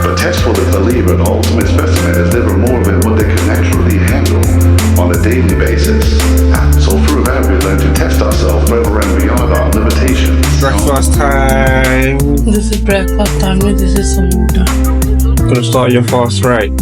But tests will believe an ultimate specimen is never more than what they can naturally handle on a daily basis. So through that, we learn to test ourselves forever and beyond our limitations. Breakfast time. This is breakfast time. This is some water. Gonna start your fast right.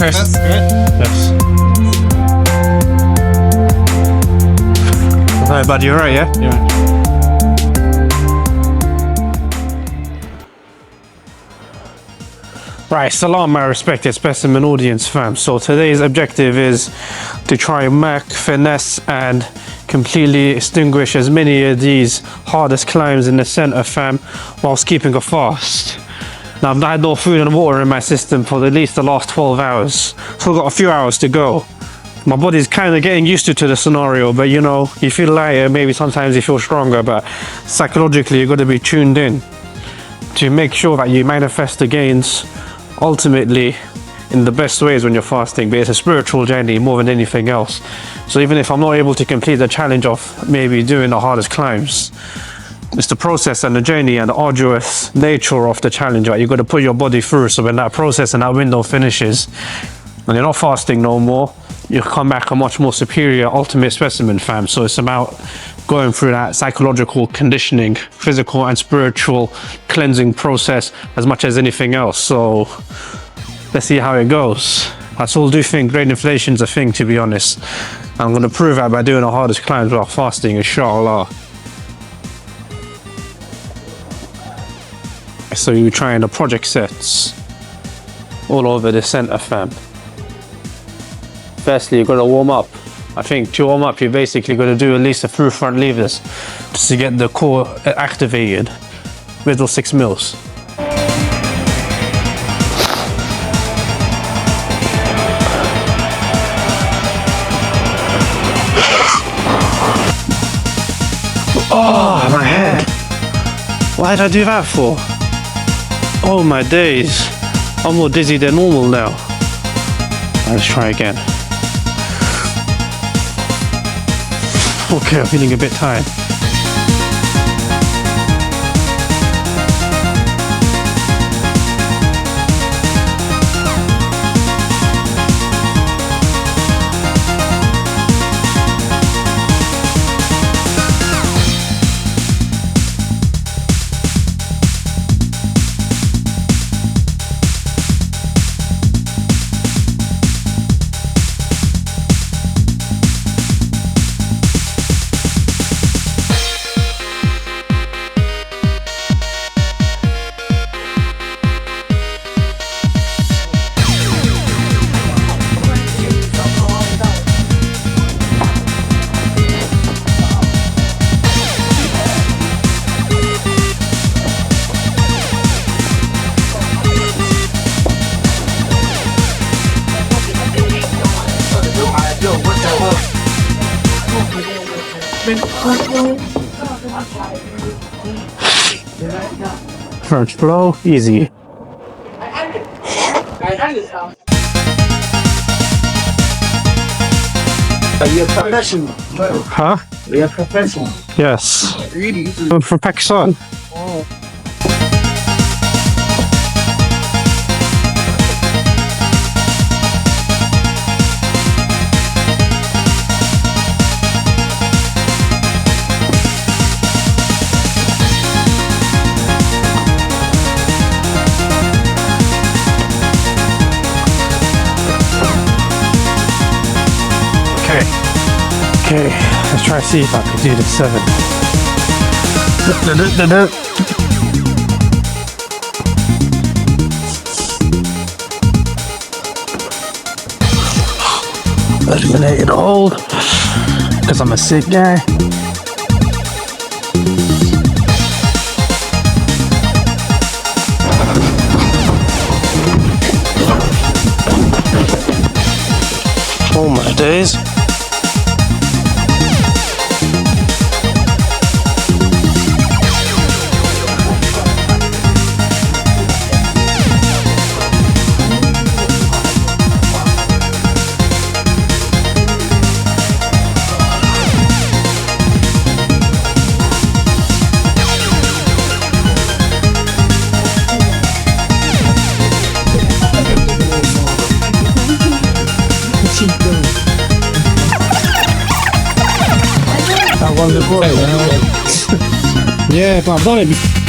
Chris? That's good. Yes. Alright, buddy, you're right, yeah? Yeah. Right, salam, my respected specimen audience, fam. So today's objective is to try and mark, finesse, and completely extinguish as many of these hardest climbs in the center, fam, whilst keeping a fast. Now, I've had no food and water in my system for at least the last 12 hours. Still got a few hours to go. My body's kind of getting used to the scenario, but you know, you feel lighter, maybe sometimes you feel stronger, but psychologically you've got to be tuned in to make sure that you manifest the gains ultimately in the best ways when you're fasting. But it's a spiritual journey more than anything else. So even if I'm not able to complete the challenge of maybe doing the hardest climbs, it's the process and the journey and the arduous nature of the challenge that you've got to put your body through. So when that process and that window finishes and you're not fasting no more, you come back a much more superior ultimate specimen, fam. So it's about going through that psychological conditioning, physical and spiritual cleansing process as much as anything else. So let's see how it goes. I still do think great inflation's a thing, to be honest. I'm going to prove that by doing the hardest climbs without fasting, inshallah. So you're trying the project sets all over the center, fam. Firstly, you've got to warm up. I think to warm up, you're basically going to do at least a few front levers just to get the core activated. Middle 6 mils. Oh, my head. Why did I do that for? Oh my days. I'm more dizzy than normal now. Let's try again. Okay, I'm feeling a bit tired. French blow, easy. Are you a professional? Huh? Are you a professional? Yes. Really? I'm from Pakistan. Oh. Okay, let's try to see if I can do the 7. Eliminated hold, because I'm a sick guy. Oh my days. That one before, Yeah, but I've done it before.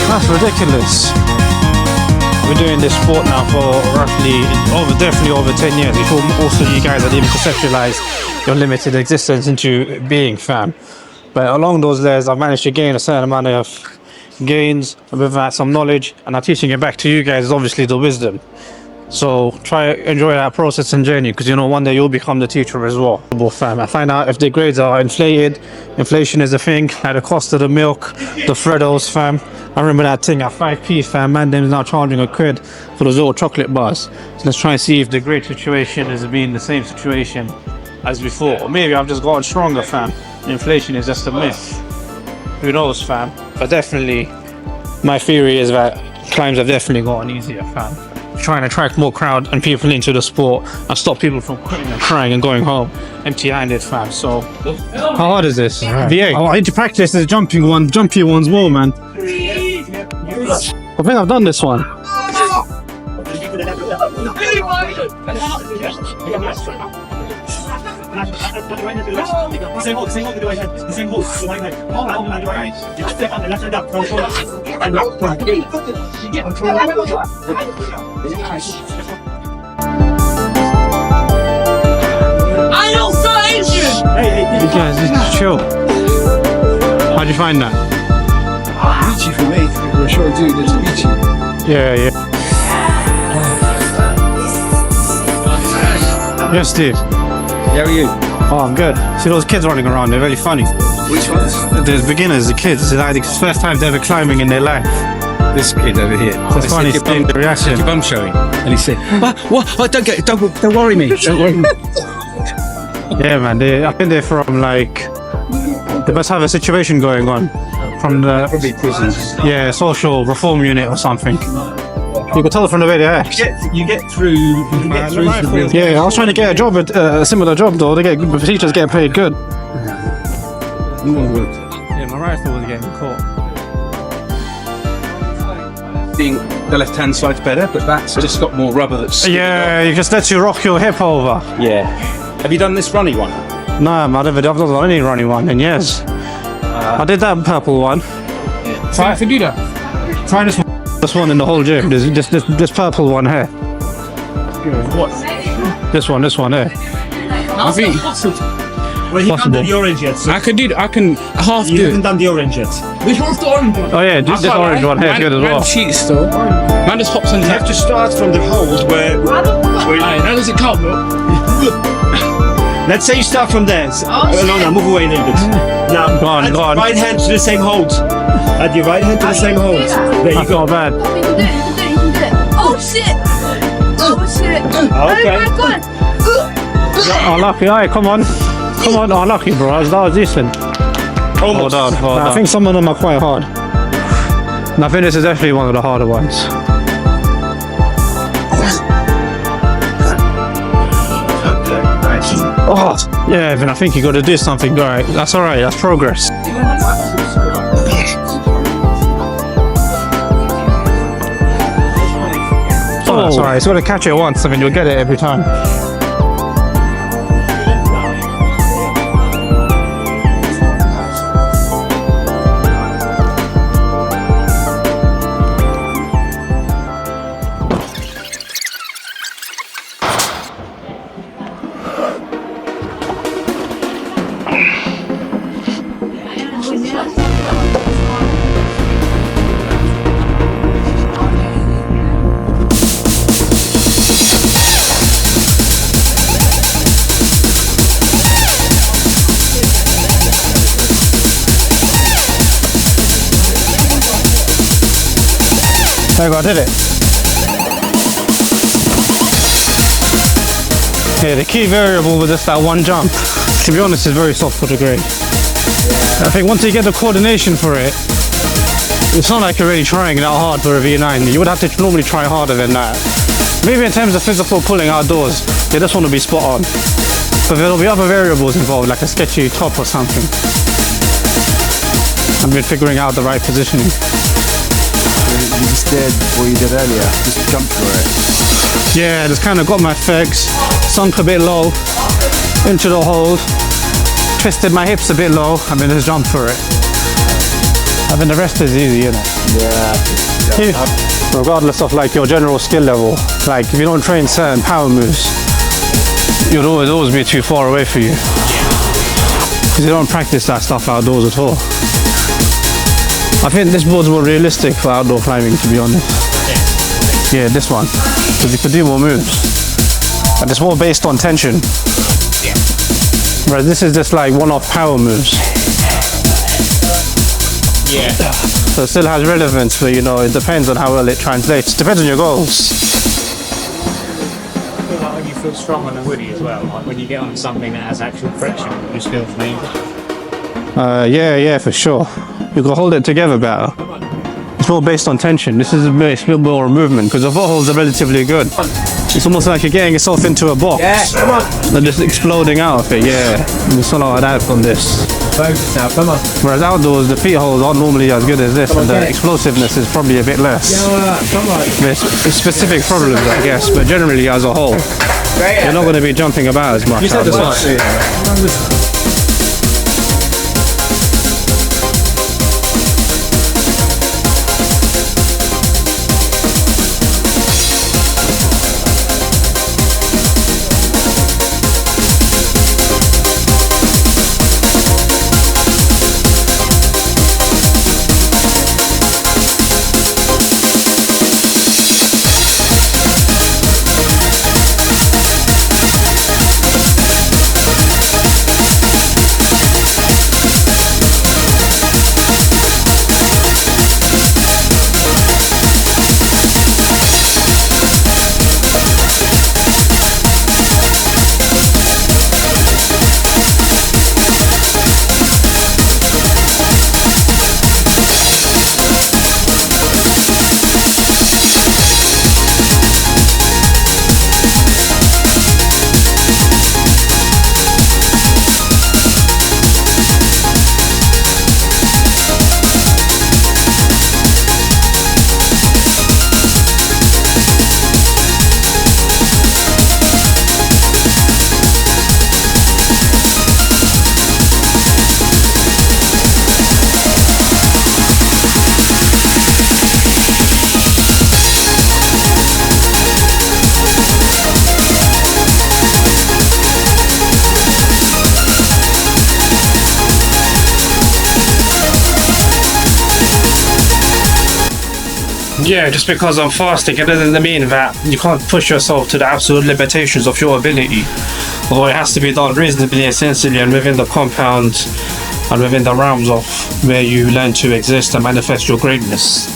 That's ridiculous. We're doing this sport now for definitely over 10 years before most of you guys had even conceptualized your limited existence into being, fam. But along those layers, I've managed to gain a certain amount of gains, with that some knowledge, and I'm teaching it back to you guys is obviously the wisdom. So try enjoy that process and journey, because you know one day you'll become the teacher as well. Fam, I find out if the grades are inflated. Inflation is a thing, like the cost of the milk, the Freddos, fam. I remember that thing at 5p, fam. Man, them's now charging a quid for those little chocolate bars. So let's try and see if the grade situation is being the same situation as before, or maybe I've just gotten stronger, fam. Inflation is just a myth. Who knows, fam? But definitely, my theory is that climbs have definitely gotten easier, fam. Trying to attract more crowd and people into the sport and stop people from quitting and crying and going home empty-handed, fam. So, how hard is this? V8. I need to practice the jumpy ones more, man. I think I've done this one. I don't feel injured! You guys, just chill. How'd you find that? Beachy for me. For a short dude, it's beachy. Yeah. Yes, Steve. How are you? Oh, I'm good. See those kids running around, they're very funny. Which ones? There's beginners, the kids. It's like the first time they're ever climbing in their life. This kid over here. It's funny seeing the reaction. Your bum showing, and he said, "What? Oh, don't worry me. Don't worry me." Yeah, man. I think they're from like they must have a situation going on from the Probably prisons. social reform unit or something. You can tell from the way they act. You get through. The real. Yeah, I was trying to get a job at a similar job though. The teachers get paid good. Yeah, my rifle was getting caught. Being the left-hand side's better, but that's just got more rubber. That's Yeah, you just let you rock your hip over. yeah. Have you done this runny one? Nah, man, I've not done any running one in years. I did that purple one. Try to do that. Try this one. This one in the whole gym. There's this purple one here. What? This one here. I think Well, you haven't Possible. done the orange yet, so I could do. I can half you do haven't it. done the orange yet. Which one's the orange one? Oh yeah, this orange one here is good as well. Man cheats though. Man just hops on You have to start from the hold where How does it come, bro? let's say you start from there. No, move away a little bit. Now, Go on, add go your on. right hand to the same hold. Add your right hand to the same hold. There you That's go. not bad. You can do it, you can do it, you can do it. Oh shit! Oh shit! Okay. Oh my god! Oh lucky, alright, come on. Come on, oh lucky bro, that was decent. Almost. Hold on. I think some of them are quite hard. And I think this is definitely one of the harder ones. Oh, yeah, Evan, I think you got to do something. Alright, that's alright, that's progress. Oh, that's alright, it's got to catch it once, I mean, you'll get it every time. There you go, I did it. Yeah, the key variable with just that one jump, to be honest, is very soft for the grade. I think once you get the coordination for it, it's not like you're really trying that hard for a V9. You would have to normally try harder than that. Maybe in terms of physical pulling outdoors, you just want to be spot on. But there'll be other variables involved, like a sketchy top or something. I've been figuring out the right positioning. You just did what you did earlier. Just jump for it. Yeah, just kind of got my legs sunk a bit low into the hold, twisted my hips a bit low, and then just jumped for it. I mean, the rest is easy, isn't it? Yeah. Regardless of like your general skill level, like if you don't train certain power moves, you'll always be too far away for you. Because you don't practice that stuff outdoors at all. I think this board's more realistic for outdoor climbing, to be honest. Yeah, this one. Because you can do more moves. And it's more based on tension. Whereas this is just like one-off power moves. Yeah. So it still has relevance, but you know, it depends on how well it translates. Depends on your goals. I feel like when you feel strong on the woody as well, like when you get on something that has actual friction, it just feels amazing. Yeah, for sure. You can hold it together better. It's more based on tension. This is a bit more movement because the footholds are relatively good. It's almost like you're getting yourself into a box. Yeah, come on. And just exploding out of it, yeah. It's a lot of that from this. Focus now, come on. Whereas outdoors, the feet holds aren't normally as good as this, and the explosiveness is probably a bit less. Come on. There's specific problems, I guess, but generally as a whole, you're not going to be jumping about as much outdoors. Yeah, just because I'm fasting, it doesn't mean that you can't push yourself to the absolute limitations of your ability. Although it has to be done reasonably and sensibly and within the compound and within the realms of where you learn to exist and manifest your greatness.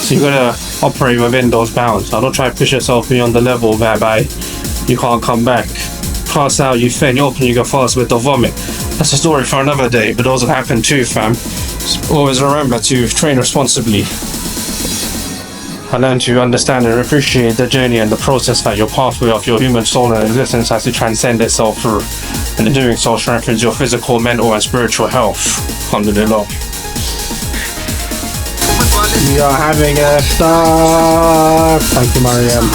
So you gotta operate within those bounds. Now don't try to push yourself beyond the level whereby you can't come back. Pass out, you faint, you open, you go fast with the vomit. That's a story for another day, but those will happen too, fam. Always remember to train responsibly. I learn to understand and appreciate the journey and the process that your pathway of your human soul and existence has to transcend itself through. And in doing so strengthens your physical, mental and spiritual health. Alhamdulillah. We are having a start. Thank you, Mariam.